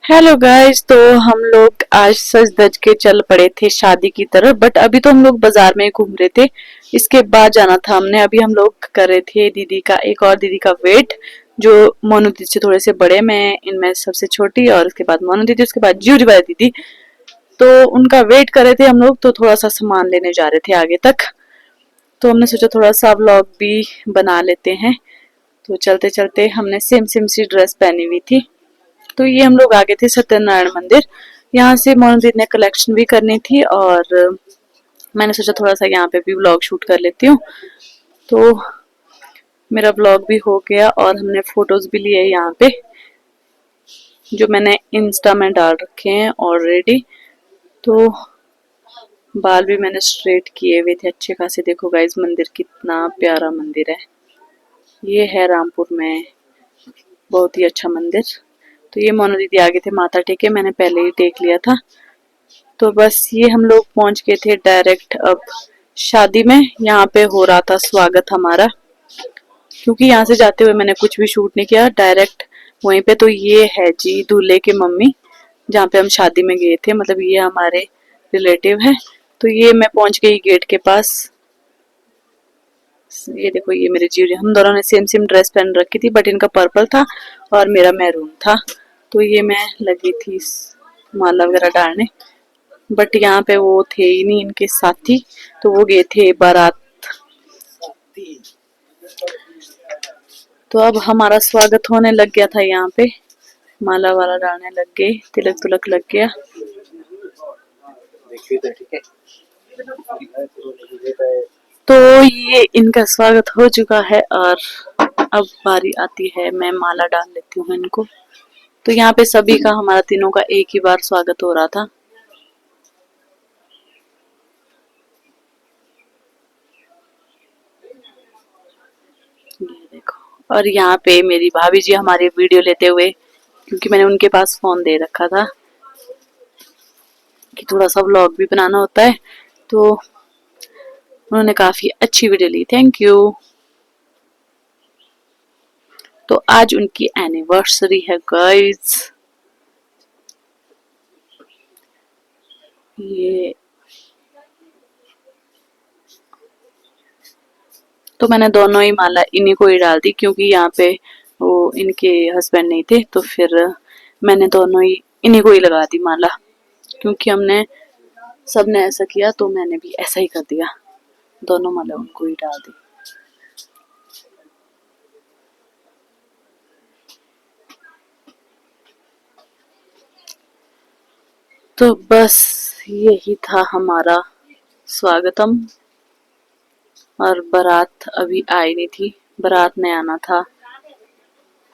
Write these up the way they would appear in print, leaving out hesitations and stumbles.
Hello guys. तो हम लोग आज सज धज के चल पड़े थे शादी की तरफ। बट अभी तो हम लोग बाजार में घूम रहे थे। इसके बाद जाना था हमने। अभी हम लोग कर रहे थे दीदी का, एक और दीदी का वेट, जो मोनू दीदी से थोड़े से बड़े, मैं इनमें सबसे छोटी, और उसके बाद मोनू दीदी, उसके बाद जूरी वाली दीदी। तो उनका वेट कर रहे थे हम लोग। तो थोड़ा सा सामान लेने जा रहे थे आगे तक। तो हमने सोचा थोड़ा सा व्लॉग भी बना लेते हैं। तो चलते चलते हमने सेम सेम सी ड्रेस पहनी हुई थी। तो ये हम लोग आ गए थे सत्यनारायण मंदिर। यहाँ से मोनू दीदी ने कलेक्शन भी करनी थी, और मैंने सोचा थोड़ा सा यहाँ पे भी व्लॉग शूट कर लेती हूँ। तो मेरा व्लॉग भी हो गया और हमने फोटोज भी लिए यहाँ पे, जो मैंने इंस्टा में डाल रखे हैं ऑलरेडी। तो बाल भी मैंने स्ट्रेट किए हुए थे अच्छे खासे। देखो गाइज, मंदिर कितना प्यारा मंदिर है। ये है रामपुर में, बहुत ही अच्छा मंदिर। तो ये मोनू दीदी आगे थे माथा टेके, मैंने पहले ही टेक लिया था। तो बस ये हम लोग पहुंच गए थे डायरेक्ट अब शादी में। यहाँ पे हो रहा था स्वागत हमारा, क्योंकि यहाँ से जाते हुए मैंने कुछ भी शूट नहीं किया, डायरेक्ट वहीं पे। तो ये है जी दूल्हे की मम्मी, जहाँ पे हम शादी में गए थे, मतलब ये हमारे रिलेटिव है। तो ये मैं पहुंच गई गेट के पास। ये देखो, ये मेरे जीव, हम दोनों ने सेम सेम ड्रेस पहन रखी थी, बट इनका पर्पल था और मेरा मैरून था। तो ये मैं लगी थी माला वगैरह डालने, बट यहाँ पे वो थे ही नहीं इनके साथी। तो वो गए थे बारात। तो अब हमारा स्वागत होने लग गया था यहाँ पे। माला वाला डालने लग गए, तिलक तुलक लग गया। तो ये इनका स्वागत हो चुका है, और अब बारी आती है, मैं माला डाल लेती हूँ इनको। तो यहाँ पे सभी का, हमारा तीनों का एक ही बार स्वागत हो रहा था। ये देखो, और यहाँ पे मेरी भाभी जी हमारी वीडियो लेते हुए, क्योंकि मैंने उनके पास फोन दे रखा था कि थोड़ा सा व्लॉग भी बनाना होता है। तो उन्होंने काफी अच्छी वीडियो ली, थैंक यू। तो आज उनकी एनिवर्सरी है गाइस। ये तो मैंने दोनों ही माला इन्हीं को ही डाल दी, क्योंकि यहाँ पे वो इनके हस्बैंड नहीं थे। तो फिर मैंने दोनों ही इन्हीं को ही लगा दी माला, क्योंकि हमने सबने ऐसा किया, तो मैंने भी ऐसा ही कर दिया, दोनों माला उनको ही डाल दी। तो बस यही था हमारा स्वागतम। और बारात अभी आई नहीं थी, बारात ने आना था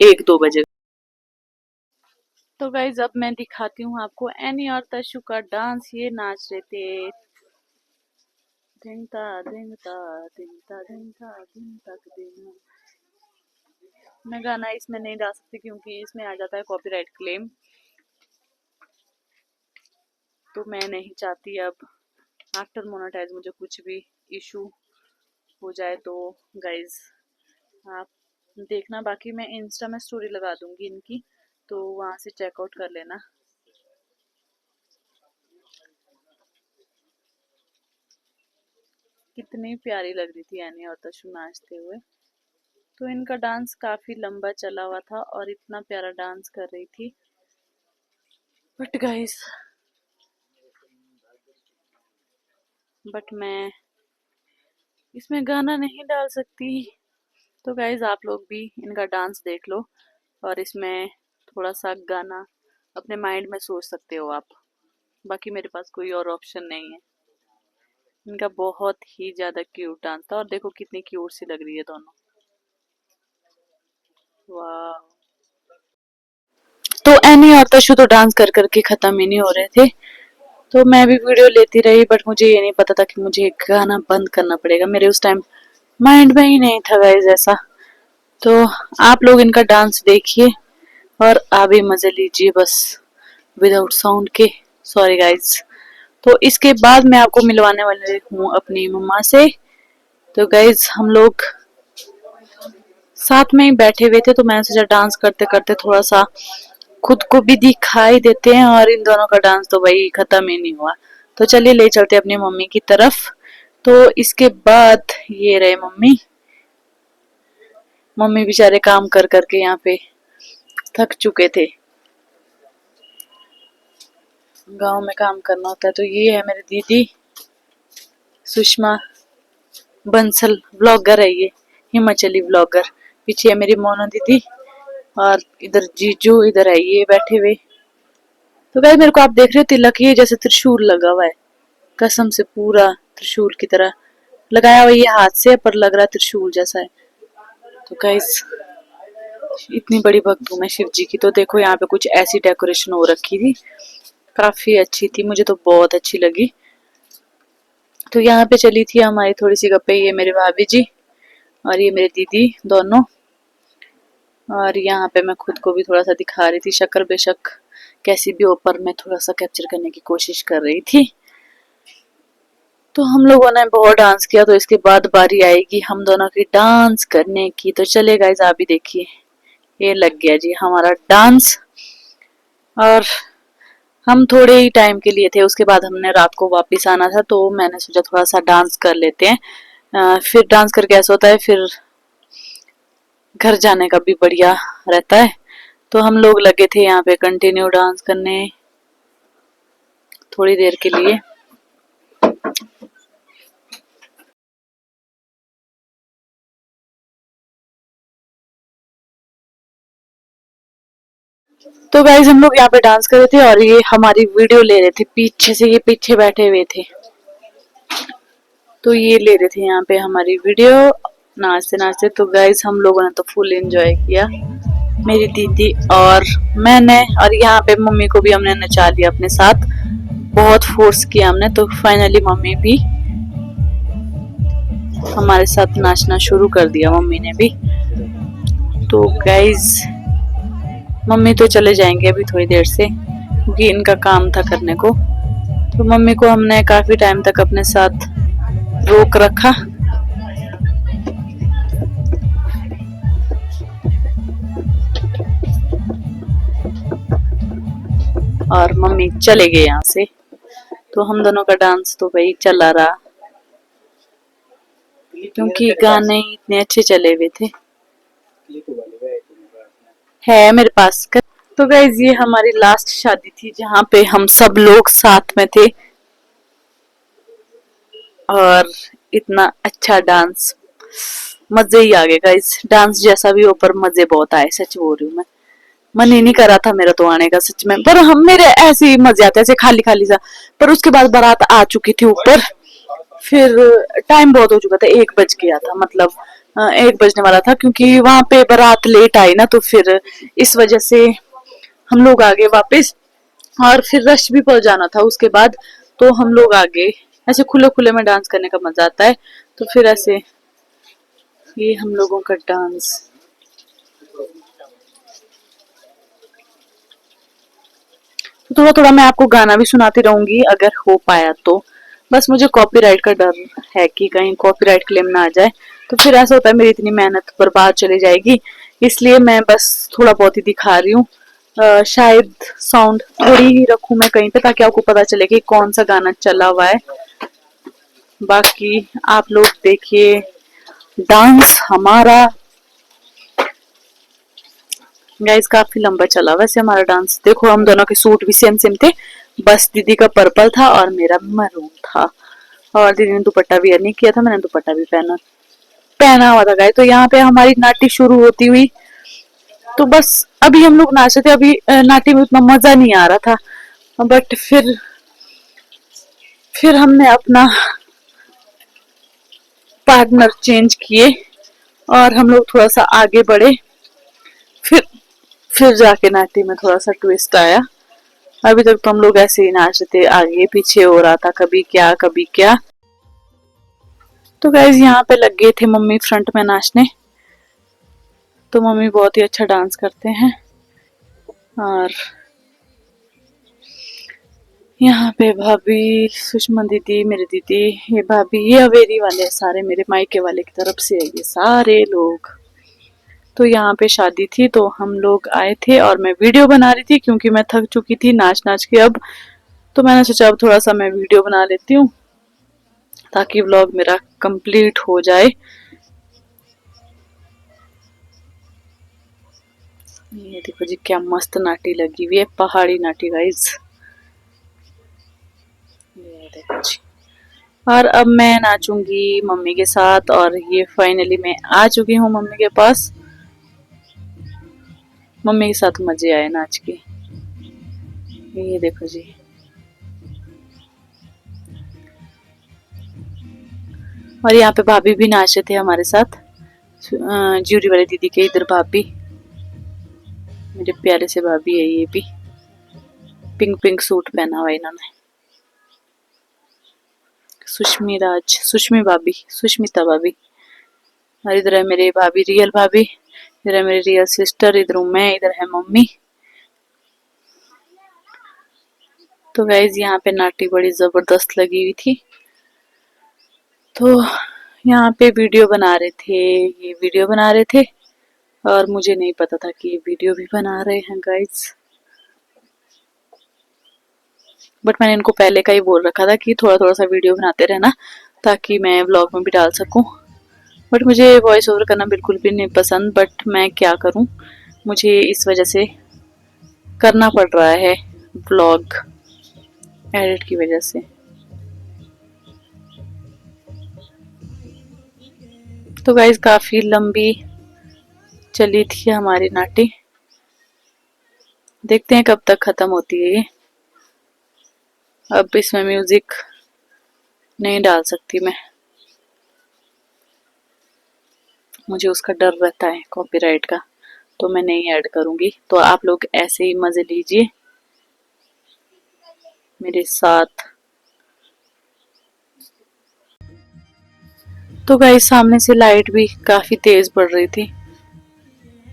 1-2 बजे। तो गाइज अब मैं दिखाती हूँ आपको एनी और तशु का डांस। ये नाच रहे थे, धिंता धिंता धिंता धिंता धिन तक दिन। मैं गाना इसमें नहीं डाल सकती, क्योंकि इसमें आ जाता है कॉपीराइट क्लेम। तो मैं नहीं चाहती अब आफ्टर मोनेटाइज मुझे कुछ भी इशू हो जाए। तो गाइज आप देखना, बाकी मैं इंस्टा में स्टोरी लगा दूंगी इनकी, तो वहां से चेकआउट कर लेना। कितनी प्यारी लग रही थी एनी और तशु नाचते हुए। तो इनका डांस काफी लंबा चला हुआ था, और इतना प्यारा डांस कर रही थी। बट गाइस, मैं इसमें गाना नहीं डाल सकती। तो गाइज आप लोग भी इनका डांस देख लो, और इसमें थोड़ा सा गाना अपने माइंड में सोच सकते हो आप। बाकी मेरे पास कोई और ऑप्शन नहीं है। इनका बहुत ही ज्यादा क्यूट डांस था, और देखो कितनी क्यूट सी लग रही है दोनों। वाह। तो एनी और तशु तो डांस कर करके खत्म ही नहीं हो रहे थे। तो मैं भी वीडियो लेती रही, बट मुझे ये नहीं पता था कि मुझे गाना बंद करना पड़ेगा। मेरे उस टाइम माइंड में ही नहीं था गाइज ऐसा। तो आप लोग इनका डांस देखिए और आप भी मजे लीजिए, बस विदाउट साउंड के। Sorry guys. तो इसके बाद मैं आपको मिलवाने वाले हूँ अपनी मम्मा से। तो गाइज हम लोग साथ में ही बैठे हुए थे, तो मैंने सोचा डांस करते करते थोड़ा सा खुद को भी दिखाई देते हैं और इन दोनों का डांस तो भाई खत्म ही नहीं हुआ। तो चलिए ले चलते अपनी मम्मी की तरफ। तो इसके बाद ये रहे मम्मी। मम्मी बेचारे काम कर करके यहाँ पे थक चुके थे। गांव में काम करना होता है। तो ये है मेरी दीदी सुषमा बंसल, व्लॉगर है ये, हिमाचली व्लॉगर। पीछे है मेरी मोना दीदी और इधर जीजू, इधर है ये बैठे हुए। तो गाइस मेरे को आप देख रहे हो तिलक, ये जैसे त्रिशूल लगा हुआ है, कसम से पूरा त्रिशूल की तरह लगाया हुआ। ये हाथ से पर लग रहा है त्रिशूल जैसा है। तो गाइस इतनी बड़ी भक्त हूँ मैं शिव जी की। तो देखो यहाँ पे कुछ ऐसी डेकोरेशन हो रखी थी, काफी अच्छी थी, मुझे तो बहुत अच्छी लगी। तो यहाँ पे चली थी हमारी थोड़ी सी गप्पे, ये मेरे भाभी जी और ये मेरी दीदी दोनों। और यहाँ पे मैं खुद को भी थोड़ा सा दिखा रही थी, शक्कर बेशक कैसी भी ऊपर मैं थोड़ा सा कैप्चर करने की कोशिश कर रही थी। तो हम लोगों ने बहुत डांस किया। तो इसके बाद बारी आएगी हम दोनों की डांस करने की। तो चले गाइस आप भी देखिए, ये लग गया जी हमारा डांस। और हम थोड़े ही टाइम के लिए थे, उसके बाद हमने रात को वापस आना था। तो मैंने सोचा थोड़ा सा डांस कर लेते हैं। फिर डांस करके ऐसा होता है, फिर घर जाने का भी बढ़िया रहता है। तो हम लोग लगे थे यहाँ पे कंटिन्यू डांस करने थोड़ी देर के लिए। तो गाइज हम लोग यहाँ पे डांस कर रहे थे और ये हमारी वीडियो ले रहे थे पीछे से, ये पीछे बैठे हुए थे। तो ये ले रहे थे यहाँ पे हमारी वीडियो नाचते नाचते। तो गाइज हम लोगों ने तो फुल एंजॉय किया, मेरी दीदी और मैंने। और यहाँ पे मम्मी को भी हमने नचा लिया अपने साथ, बहुत फोर्स किया हमने। तो फाइनली मम्मी भी हमारे साथ नाचना शुरू कर दिया, मम्मी ने भी। तो गाइज मम्मी तो चले जाएंगे अभी थोड़ी देर से, क्योंकि इनका काम था करने को। तो मम्मी को हमने काफी टाइम तक अपने साथ रोक रखा। और मम्मी चले गए यहाँ से। तो हम दोनों का डांस तो भाई चला रहा, क्योंकि गाने इतने अच्छे चले हुए थे। है मेरे पास कर। तो गाइज ये हमारी लास्ट शादी थी जहाँ पे हम सब लोग साथ में थे और इतना अच्छा डांस, मजे ही आ गए गाइज। डांस जैसा भी हो पर मजे बहुत आए, सच बोल रही हूँ मैं। मन ही नहीं करा था मेरा तो आने का सच में, पर हम मेरे ऐसे ही मजे आते ऐसे खाली खाली सा। पर उसके बाद बारात आ चुकी थी ऊपर, फिर टाइम बहुत हो चुका था, 1 बज गया था, मतलब 1 बजने वाला था, क्योंकि वहां पे बारात लेट आई ना। तो फिर इस वजह से हम लोग आ गए वापस। और फिर रश भी पड़ जाना था उसके बाद, तो हम लोग आ गए। ऐसे खुले खुले में डांस करने का मजा आता है। तो फिर ऐसे ये हम लोगों का डांस। तो थोड़ा थोड़ा मैं आपको गाना भी सुनाती रहूंगी अगर हो पाया तो। बस मुझे कॉपीराइट का डर है कि कहीं कॉपीराइट क्लेम ना आ जाए। तो फिर ऐसा होता है मेरी इतनी मेहनत बर्बाद चली जाएगी, इसलिए मैं बस थोड़ा बहुत ही दिखा रही हूँ। शायद साउंड थोड़ी ही रखूं मैं कहीं पे, ताकि आपको पता चले कि कौन सा गाना चला हुआ है। बाकी आप लोग देखिए डांस हमारा। गाइस काफी लंबा चला वैसे हमारा डांस। देखो हम दोनों के सूट भी सेम सेम थे, बस दीदी का पर्पल था और मेरा मरून था। और दीदी ने दुपट्टा वियर नहीं किया था, मैंने दुपट्टा भी पहना पहना हुआ था गाइस। तो यहाँ पे हमारी नाटी शुरू होती हुई। तो बस अभी हम लोग नाचे थे, अभी नाटी में उतना मजा नहीं आ रहा था। बट फिर हमने अपना पार्टनर चेंज किए और हम लोग थोड़ा सा आगे बढ़े। फिर फिर जाके नाटी में थोड़ा सा ट्विस्ट आया। अभी तक तो हम लोग ऐसे ही नाच रहे थे, आगे पीछे हो रहा था, कभी क्या कभी क्या। तो गाइज यहाँ पे लग गए थे मम्मी फ्रंट में नाचने। तो मम्मी बहुत ही अच्छा डांस करते हैं। और यहाँ पे भाभी सुषमा दीदी, मेरी दीदी, ये भाभी, ये हवेली वाले सारे मेरे मायके वाले की तरफ से है, ये सारे लोग। तो यहाँ पे शादी थी तो हम लोग आए थे और मैं वीडियो बना रही थी क्योंकि मैं थक चुकी थी नाच नाच के अब। तो मैंने सोचा अब थोड़ा सा मैं वीडियो बना लेती हूँ ताकि व्लॉग मेरा कंप्लीट हो जाए। ये देखो जी क्या मस्त नाटी लगी हुई है, पहाड़ी नाटी गाइस। ये देखो जी। और अब मैं नाचूंगी मम्मी के साथ और ये फाइनली मैं आ चुकी हूँ मम्मी के पास। मम्मी के साथ मजे आए नाच के। ये देखो जी। और यहाँ पे भाभी भी नाच रहे थे हमारे साथ, ज्यूरी वाली दीदी के इधर भाभी, मेरे प्यारे से भाभी है ये भी। पिंक पिंक सूट पहना हुआ इन्होंने। सुष्मी राज, सुष्मी भाभी, सुष्मिता भाभी। और इधर है मेरे भाभी, रियल भाभी। इधर है मेरी रियल सिस्टर, इधर हूँ मैं, इधर है मम्मी। तो गाइज यहाँ पे नाटी बड़ी जबरदस्त लगी हुई थी। तो यहाँ पे वीडियो बना रहे थे, ये वीडियो बना रहे थे और मुझे नहीं पता था कि ये वीडियो भी बना रहे हैं गाइज। बट मैंने इनको पहले का ही बोल रखा था कि थोड़ा थोड़ा सा वीडियो बनाते रहना ताकि मैं व्लॉग में भी डाल सकूं। बट मुझे वॉइस ओवर करना बिल्कुल भी नहीं पसंद, बट मैं क्या करूं, मुझे इस वजह से करना पड़ रहा है व्लॉग, एडिट की वजह से। तो गाइज काफी लंबी चली थी हमारी नाटी, देखते हैं कब तक खत्म होती है ये। अब इसमें म्यूजिक नहीं डाल सकती मैं, मुझे उसका डर रहता है कॉपीराइट का, तो मैं नहीं ऐड करूंगी। तो आप लोग ऐसे ही मजे लीजिए मेरे साथ। तो गाइस सामने से लाइट भी काफी तेज पड़ रही थी,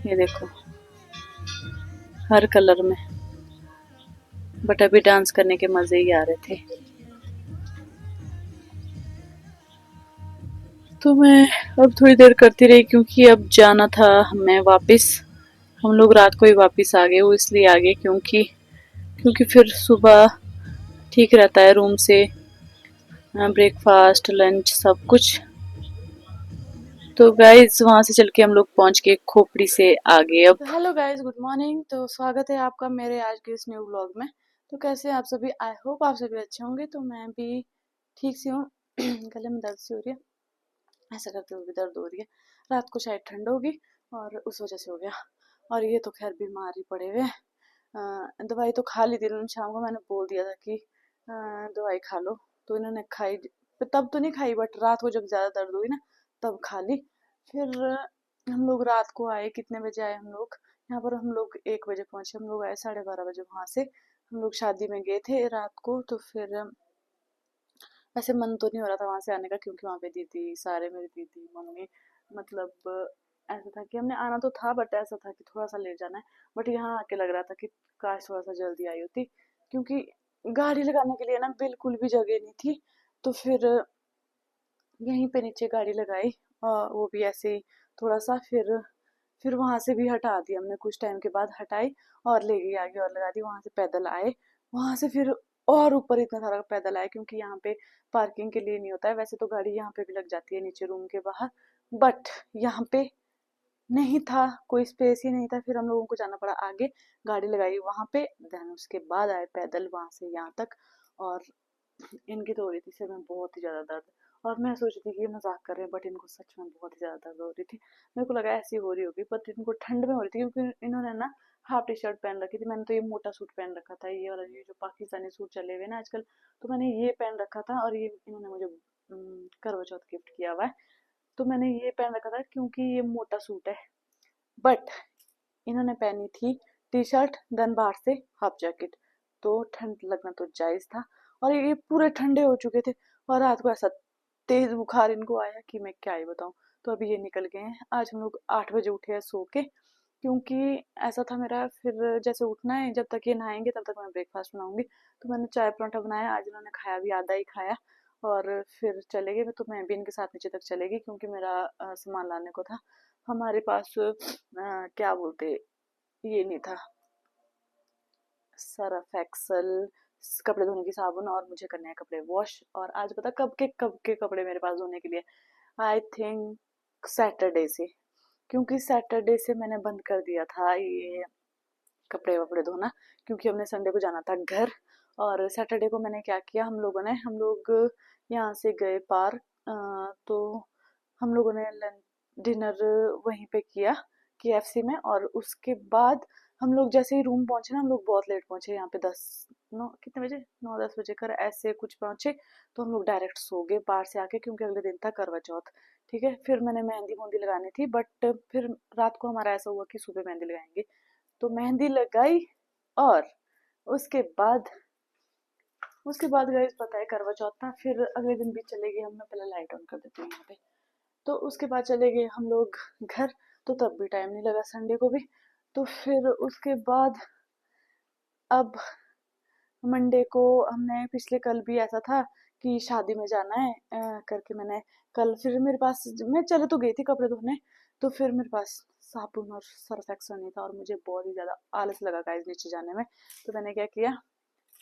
ये देखो हर कलर में। बट अभी डांस करने के मजे ही आ रहे थे। तो मैं अब थोड़ी देर करती रही क्योंकि अब जाना था हमें वापस। हम लोग रात को ही वापस आ गए, वो इसलिए आ गए क्योंकि क्योंकि फिर सुबह ठीक रहता है रूम से ब्रेकफास्ट लंच सब कुछ। तो गाइज वहां से चल के हम लोग पहुंच के खोपड़ी से आ गए अब। Hello guys, good morning. तो स्वागत है आपका मेरे आज के इस न्यू व्लॉग में। तो कैसे हैं आप सभी, आई होप आप सभी अच्छे होंगे। तो मैं भी ठीक सी हूँ। गले में दर्द सी हो रही है, ऐसा करते हुए भी दर्द हो रही है। रात को शायद ठंड होगी और उस वजह से हो गया। और ये तो खैर बीमार ही पड़े हुए। दवाई तो खा ली थी इन्होंने शाम को, मैंने बोल दिया था कि दवाई खा लो, तो इन्होंने खाई। तब तो नहीं खाई बट रात को जब ज्यादा दर्द हुई ना तब खा ली। फिर हम लोग रात को आए, कितने बजे आए हम लोग यहाँ पर, हम लोग 1 बजे पहुंचे। हम लोग आए 12:30 बजे वहां से। हम लोग शादी में गए थे रात को। तो फिर वैसे मन तो नहीं हो रहा था वहां से आने का क्योंकि वहां पे दीदी सारे, मेरी दीदी मम्मी, मतलब ऐसा था कि हमने आना तो था बट ऐसा था कि थोड़ा सा लेट जाना है। बट यहाँ आके लग रहा था कि काश थोड़ा सा जल्दी आई होती क्योंकि गाड़ी लगाने के लिए ना बिल्कुल भी जगह नहीं थी। तो फिर यहीं पे नीचे गाड़ी लगाई और वो भी ऐसे ही थोड़ा सा। फिर वहां से भी हटा दी हमने, कुछ टाइम के बाद हटाई और ले गई आगे और लगा दी। वहां से पैदल आए, वहां से फिर और ऊपर इतना सारा पैदल आए क्योंकि यहाँ पे पार्किंग के लिए नहीं होता है। वैसे तो गाड़ी यहाँ पे भी लग जाती है नीचे रूम के बाहर, बट यहाँ पे नहीं था, कोई स्पेस ही नहीं था। फिर हम लोगों को जाना पड़ा आगे, गाड़ी लगाई वहां पे, देन उसके बाद आए पैदल वहां से यहाँ तक। और इनकी तो हो रही थी सिर में बहुत ही ज्यादा दर्द। और मैं सोच रही थी कि ये मजाक कर रहे हैं बट इनको सच में बहुत ही ज्यादा दर्द हो रही थी। मेरे को लगा ऐसी हो रही होगी बट इनको ठंड में हो रही थी क्योंकि इन्होंने ना हाफ टी शर्ट पहन रखी थी। मैंने तो ये मोटा सूट पहन रखा था, ये वाला ये जो पाकिस्तानी सूट चले हुए ना आजकल, तो मैंने ये पहन रखा था। और ये इन्होंने मुझे करवा चौथ गिफ्ट किया हुआ है, तो मैंने ये पहन रखा था क्योंकि ये मोटा सूट है। बट इन्होंने पहनी थी टी शर्ट देन बाहर से हाफ जैकेट, तो ठंड लगना तो जायज था। और ये पूरे ठंडे हो चुके थे और रात को ऐसा तेज बुखार इनको आया कि मैं क्या ही बताऊं। तो अभी ये निकल गए हैं। आज हम लोग 8 बजे उठे हैं सो के क्योंकि ऐसा था मेरा, फिर जैसे उठना है, जब तक ये नहाएंगे तब तक मैं ब्रेकफास्ट बनाऊंगी। तो मैंने चाय पराठा बनाया, आज इन्होंने खाया भी आधा ही खाया और फिर चले गए। तो मैं भी इनके साथ नीचे तक चलेगी क्योंकि मेरा सामान लाने को था। हमारे पास क्या बोलते, ये नहीं था, सर्फ एक्सल, कपड़े धोने की साबुन, और मुझे करने हैं कपड़े वॉश। और आज पता कब के कपड़े मेरे पास धोने के लिए, आई थिंक सैटरडे से, क्योंकि सैटरडे से मैंने बंद कर दिया था ये कपड़े वपड़े धोना, क्योंकि हमने संडे को जाना था घर। और सैटरडे को मैंने क्या किया, हम लोग यहाँ से गए पार्क, तो हम लोगों ने डिनर वहीं पे किया केएफसी में। और उसके बाद हम लोग जैसे ही रूम पहुंचे ना, हम लोग बहुत लेट पहुंचे यहाँ पे, 10 9 कितने बजे, 9 10 बजे कर ऐसे कुछ पहुंचे। तो हम लोग डायरेक्ट सो गए बाहर से आके, क्योंकि अगले दिन था करवा चौथ। ठीक है, फिर मैंने मेहंदी वूंदी लगानी थी, बट फिर रात को हमारा ऐसा हुआ कि सुबह मेहंदी लगाएंगे, तो मेहंदी लगाई। और उसके बाद गाइस पता है करवा चौथ था, फिर अगले दिन भी चले गए हम। मैं पहले लाइट ऑन कर देती हूँ यहाँ पे। तो उसके बाद चले गए हम लोग घर, तो तब भी टाइम नहीं लगा संडे को भी। तो फिर उसके बाद अब मंडे को हमने, पिछले कल भी ऐसा था कि शादी में जाना है करके मैंने कल, फिर मेरे पास, मैं चले तो गई थी कपड़े धोने, तो फिर मेरे पास साबुन और सर्फ एक्सल नहीं था, और मुझे बहुत ही ज़्यादा आलस लगा गाइस नीचे जाने में। तो मैंने क्या किया,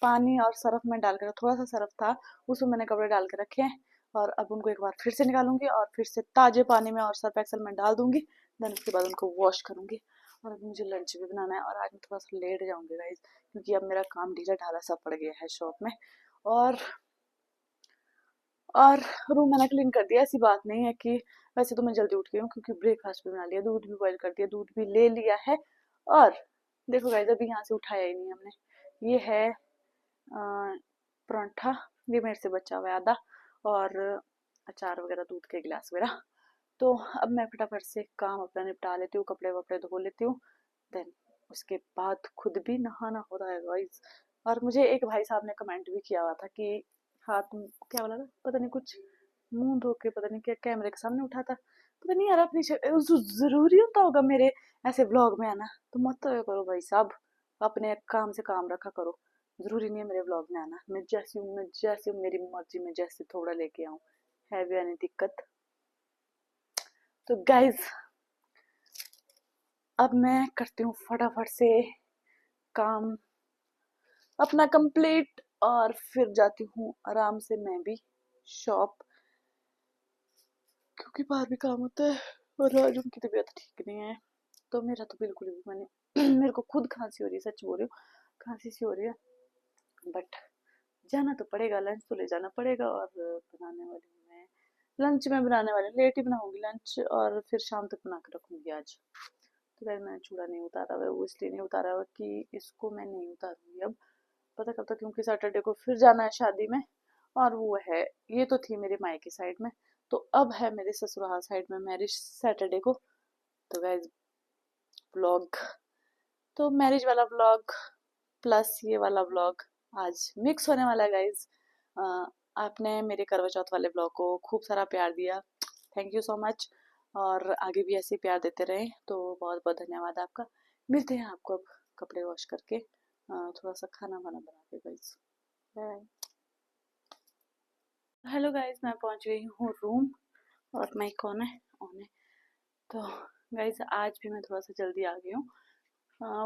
पानी और सर्फ में डाल कर, थोड़ा सा सर्फ था उसमें मैंने कपड़े डाल के रखे हैं, और अब उनको एक बार फिर से निकालूंगी और फिर से ताजे पानी में और सर्फ एक्सल में डाल दूंगी। देन उसके बाद उनको वॉश करूंगी। और अभी मुझे लंच भी बनाना है, और आज मैं थोड़ा सा लेट जाऊंगी गाइज, क्योंकि अब मेरा काम ढीला ढाला सा पड़ गया है शॉप में। और और रूम मैंने क्लीन कर दिया, ऐसी बात नहीं है कि, वैसे तो मैं जल्दी उठ गई हूँ क्योंकि ब्रेकफास्ट भी बना लिया, दूध भी बॉईल कर दिया, दूध भी ले लिया है। और देखो गाइज, अभी यहाँ से उठाया ही नहीं हमने। ये है परांठा, ये मेरे से बचा हुआ है आधा, और अचार वगैरह, दूध के गिलास वगैरह। तो अब मैं फटाफट से काम अपना निपटा लेती हूँ, कपड़े वपड़े धो लेती हूँ। देन उसके बाद खुद भी नहाना होता है गाइस। और मुझे एक भाई साहब ने कमेंट भी किया हुआ था कि हाथ, क्या बोला था पता नहीं, कुछ मुंह धो के पता नहीं क्या कैमरे के सामने उठा था, पता नहीं यार। अपनी जरूरी होता होगा मेरे ऐसे व्लॉग में आना, तो मत तो करो भाई साहब, अपने काम से काम रखा करो। जरूरी नहीं है मेरे व्लॉग में आना, मैं जैसी हूँ, मेरी मर्जी में जैसे थोड़ा लेके आऊँ, है भी यानी दिक्कत। तो गाइज अब मैं करती हूँ फटाफट से काम अपना कंप्लीट, और फिर जाती हूँ आराम से मैं भी शॉप, क्योंकि बाहर भी काम होता है। और आज उनकी तबीयत ठीक नहीं है, तो मेरा तो बिल्कुल भी, मैंने मेरे को खुद खांसी हो रही है, सच बोल रही हूँ, खांसी सी हो रही है। बट जाना तो पड़ेगा, लंच तो ले जाना पड़ेगा। और बनाने वाली हूँ मैं लंच, में बनाने वाली लेट ही बनाऊंगी लंच, और फिर शाम तक बना कर रखूंगी आज। तो फिर मैंने चूड़ा नहीं उतारा हुआ, वो इसलिए नहीं उतारा हुआ कि इसको मैं नहीं उतारूंगी अब, पता कब तक, क्योंकि सैटरडे को फिर जाना है शादी में। और वो है, ये तो थी मेरे मायके साइड में, तो अब है मेरे ससुराल साइड में मैरिज सैटरडे को। तो गाइज ब्लॉग, तो मैरिज वाला ब्लॉग प्लस ये वाला ब्लॉग आज मिक्स होने वाला है गाइज। आपने मेरे करवा चौथ वाले ब्लॉग को खूब सारा प्यार दिया, थैंक यू सो मच। और आगे भी ऐसे ही प्यार देते रहें, तो बहुत बहुत धन्यवाद आपका। मिलते हैं आपको अब कपड़े वॉश करके, थोड़ा सा खाना वाना बना के गाइज। बाय। हेलो गाइज, मैं पहुंच गई हूँ रूम, और माइक ऑन है, ऑन है। तो गाइज आज भी मैं थोड़ा सा जल्दी आ गई हूँ।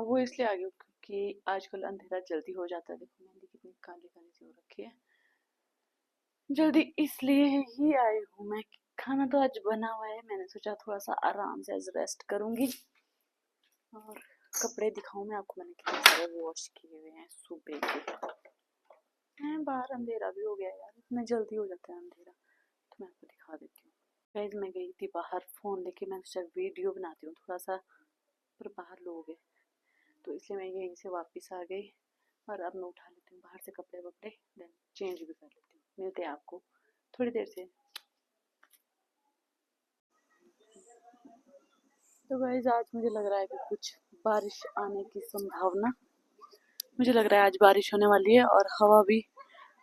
वो इसलिए आ गई हूँ क्योंकि आजकल अंधेरा जल्दी हो जाता है। देखो मेहंदी कितनी काली काली सी हो रखी है, जल्दी इसलिए ही आई हूँ मैं। खाना तो आज बना हुआ है, मैंने सोचा थोड़ा सा आराम से आज रेस्ट करूंगी। और कपड़े दिखाऊं मैं आपको, मैंने कितने सारे वॉश किए हुए हैं सुबह के। बाहर अंधेरा भी हो गया यार, इतना जल्दी हो जाता है अंधेरा। तो मैं आपको दिखा देती हूँ। गाइस मैं गई थी बाहर फोन लेके, मैं सोचा वीडियो बनाती हूँ थोड़ा सा, पर बाहर लोग हैं, तो इसलिए मैं यहीं से वापस आ गई। और अब मैं उठा लेती हूँ बाहर से कपड़े वपड़े, देन चेंज भी कर लेती हूँ। मिलते हैं आपको थोड़ी देर से। तो गाइस आज मुझे लग रहा है कि कुछ बारिश आने की संभावना, मुझे लग रहा है आज बारिश होने वाली है, और हवा भी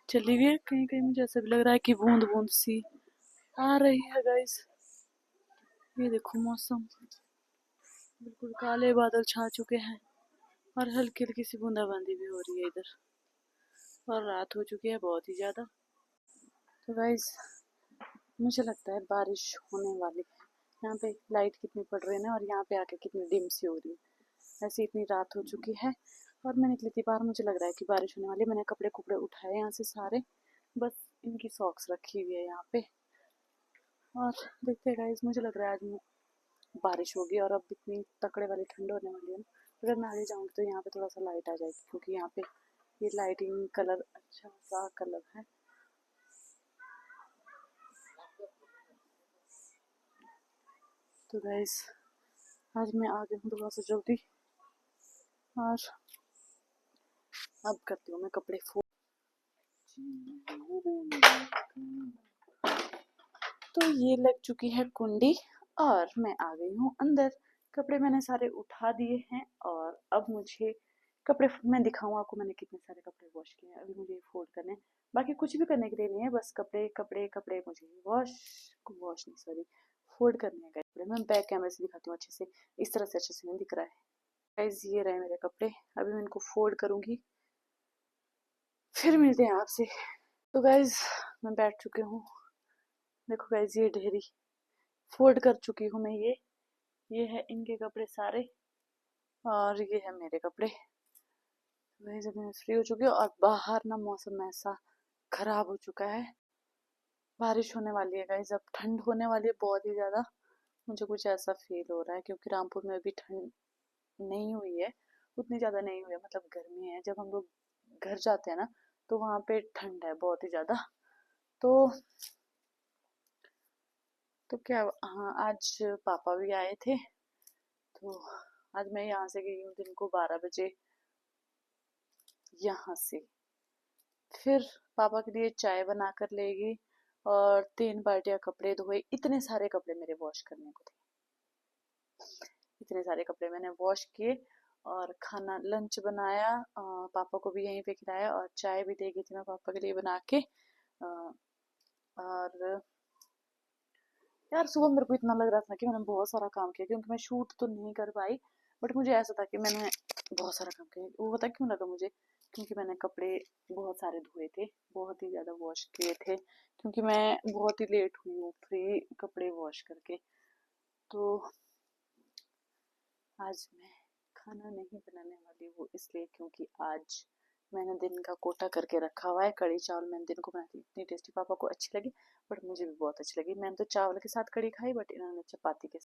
चली गई है कहीं कहीं, मुझे ऐसा भी लग रहा है कि बूंद बूंद सी आ रही है गाइस। ये देखो मौसम, बिल्कुल काले बादल छा चुके हैं, और हल्की हल्की सी बूंदाबांदी भी हो रही है इधर, और रात हो चुकी है बहुत ही ज़्यादा। तो गाइस मुझे लगता है बारिश होने वाली है, यहाँ पे लाइट कितनी पड़ रही है ना, और यहाँ पे आके कितनी डिम सी हो रही है। ऐसे इतनी रात हो चुकी है और मैं निकली थी बाहर, मुझे लग रहा है कि बारिश होने वाली है। मैंने कपड़े कुपड़े उठाए यहाँ से सारे, बस इनकी सॉक्स रखी हुई है यहाँ पे। और देखते हैं गाइस, मुझे लग रहा है आज बारिश होगी और अब इतनी तकड़े वाली ठंड होने वाली है ना। अगर मैं आगे जाऊँगी तो यहाँ पे थोड़ा सा लाइट आ जाएगी, क्योंकि यहाँ पे ये लाइटिंग कलर अच्छा सा कलर है। तो गाइस आज मैं आ गई हूँ थोड़ा सा जल्दी, और अब करती हूँ मैं कपड़े फोल्ड। तो ये लग चुकी है कुंडी और मैं आ गई हूँ अंदर। कपड़े मैंने सारे उठा दिए हैं और अब मुझे कपड़े मैं दिखाऊँ आपको मैंने कितने सारे कपड़े वॉश किए हैं। अभी मुझे फोल्ड करने हैं, बाकी कुछ भी करने के लिए नहीं है, बस कपड़े कपड़े कपड़े मुझे वॉश नहीं सॉरी फोल्ड करने हैं कपड़े। मैं बैक कैमरे से दिखाती हूँ अच्छे से, इस तरह से अच्छे से नहीं दिख रहा है गाइस। ये रहे मेरे कपड़े, अभी मैं इनको फोल्ड करूँगी, फिर मिलते हैं आपसे। तो गाइस मैं बैठ चुकी हूँ, देखो गाइस ये ढेरी फोल्ड कर चुकी हूँ मैं। ये है इनके कपड़े सारे और ये है मेरे कपड़े। गाइस अभी मैं फ्री हो चुकी हूँ और बाहर ना मौसम ऐसा खराब हो चुका है, बारिश होने वाली है गाइस। अब ठंड होने वाली है बहुत ही ज़्यादा, मुझे कुछ ऐसा फील हो रहा है, क्योंकि रामपुर में अभी ठंड नहीं हुई है, उतनी ज़्यादा नहीं हुई है, मतलब गर्मी है। जब हम लोग घर जाते हैं ना तो वहाँ पे ठंड है बहुत ही ज़्यादा। तो क्या, हाँ आज पापा भी आए थे, तो आज मैं यहाँ से गई हूँ दिन को 12 बजे यहाँ से। फिर पापा के लिए चाय बना कर लेगी और 3 बाल्टियाँ कपड़े धोए। इतने सारे कपड़े मेरे वॉश करने को थे, इतने सारे कपड़े मैंने वॉश किए और खाना लंच बनाया, पापा को भी यहीं पे खिलाया और चाय भी दे गई थी मैं पापा के लिए बना के। और यार सुबह मेरे को इतना लग रहा था कि मैंने बहुत सारा काम किया, क्योंकि मैं शूट तो नहीं कर पाई, बट मुझे ऐसा था कि मैंने बहुत सारा काम किया। वो पता क्यों लगा मुझे, क्योंकि मैंने कपड़े बहुत सारे धोए थे, बहुत ही ज़्यादा वॉश किए थे, क्योंकि मैं बहुत ही लेट हुई हूँ फ्री कपड़े वॉश करके। तो आज मैं खाना नहीं बनाने वाली हूँ, इसलिए क्योंकि आज मैंने दिन का कोटा करके रखा हुआ है। कढ़ी चावल मैंने दिन को बनाई थी, इतनी टेस्टी, पापा को अच्छी लगी बट मुझे भी बहुत अच्छी लगी। मैंने तो चावल के साथ कढ़ी खाई, बट इन्होंने चपाती के